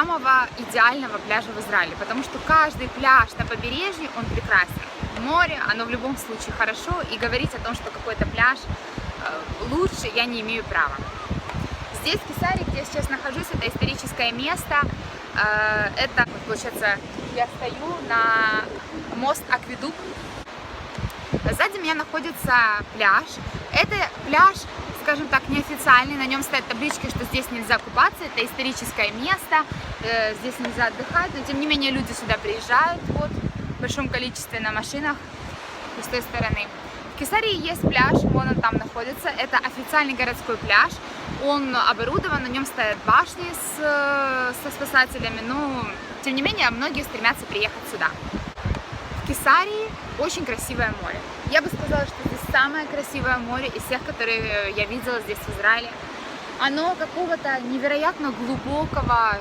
самого идеального пляжа в Израиле, потому что каждый пляж на побережье, он прекрасен. Море, оно в любом случае хорошо, и говорить о том, что какой-то пляж лучше, я не имею права. Здесь, в Кесарии, где я сейчас нахожусь, это историческое место. Это, получается, я стою на мост Акведук. Сзади меня находится пляж. Это пляж, скажем так, неофициальный. На нем стоят таблички, что здесь нельзя купаться. Это историческое место. Здесь нельзя отдыхать. Но, тем не менее, люди сюда приезжают. Вот, в большом количестве на машинах с той стороны. В Кесарии есть пляж, вон он там находится. Это официальный городской пляж. Он оборудован, на нем стоят башни со спасателями. Но, тем не менее, многие стремятся приехать сюда. В Кесарии очень красивое море. Я бы сказала, что здесь самое красивое море из всех, которые я видела здесь в Израиле. Оно какого-то невероятно глубокого,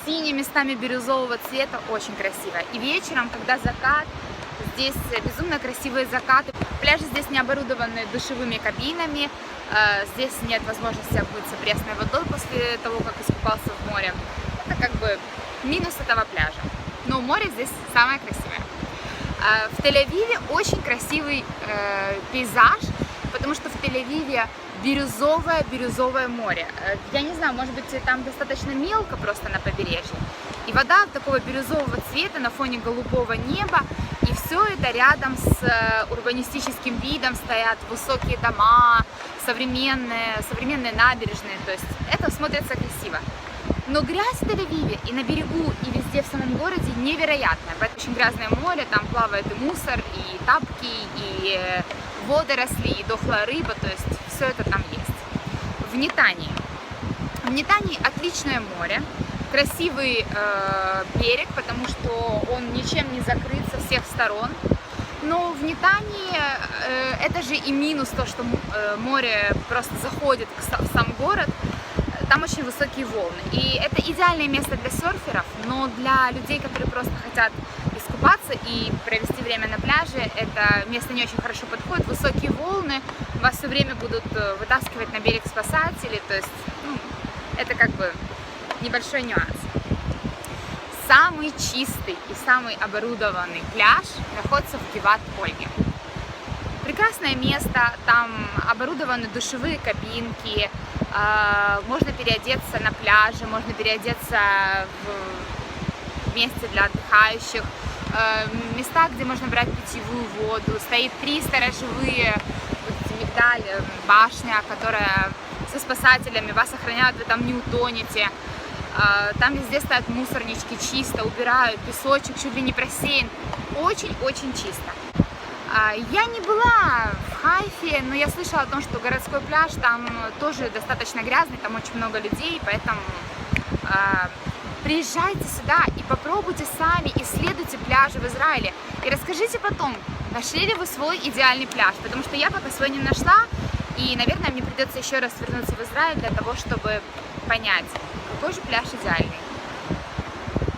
синими местами бирюзового цвета, очень красивое. И вечером, когда закат, здесь безумно красивые закаты. Пляжи здесь не оборудованы душевыми кабинами, здесь нет возможности обмыться пресной водой после того, как искупался в море. Это как бы минус этого пляжа. Но море здесь самое красивое. В Тель-Авиве очень красивый пейзаж, потому что в Тель-Авиве бирюзовое море. Я не знаю, может быть, там достаточно мелко просто на побережье. И вода такого бирюзового цвета на фоне голубого неба. И все это рядом с урбанистическим видом, стоят высокие дома, современные набережные. То есть это смотрится красиво. Но грязь в Тель-Авиве и на берегу, и везде в самом городе невероятная. Это очень грязное море, там плавает и мусор, и тапки, и водоросли, и дохлая рыба, то есть все это там есть. В Нетании. В Нетании отличное море, красивый берег, потому что он ничем не закрыт со всех сторон. Но в Нетании это же и минус, то, что море просто заходит в сам город. Там очень высокие волны. И это идеальное место для серферов, но для людей, которые просто хотят искупаться и провести время на пляже, это место не очень хорошо подходит. Высокие волны, вас все время будут вытаскивать на берег спасатели, то есть это как бы небольшой нюанс. Самый чистый и самый оборудованный пляж находится в Гиват-Ольге. Прекрасное место, там оборудованы душевые кабинки, можно переодеться на пляже, можно переодеться в месте для отдыхающих, места, где можно брать питьевую воду, стоит 3 сторожевые мигдаль, башня, которая со спасателями, вас охраняют, вы там не утонете. Там везде стоят мусорнички, чисто, убирают, песочек чуть ли не просеян, очень-очень чисто. Я не была в Хайфе, но я слышала о том, что городской пляж там тоже достаточно грязный, там очень много людей, поэтому приезжайте сюда и попробуйте сами, исследуйте пляжи в Израиле. И расскажите потом, нашли ли вы свой идеальный пляж, потому что я пока свой не нашла, и, наверное, мне придется еще раз вернуться в Израиль для того, чтобы понять, какой же пляж идеальный.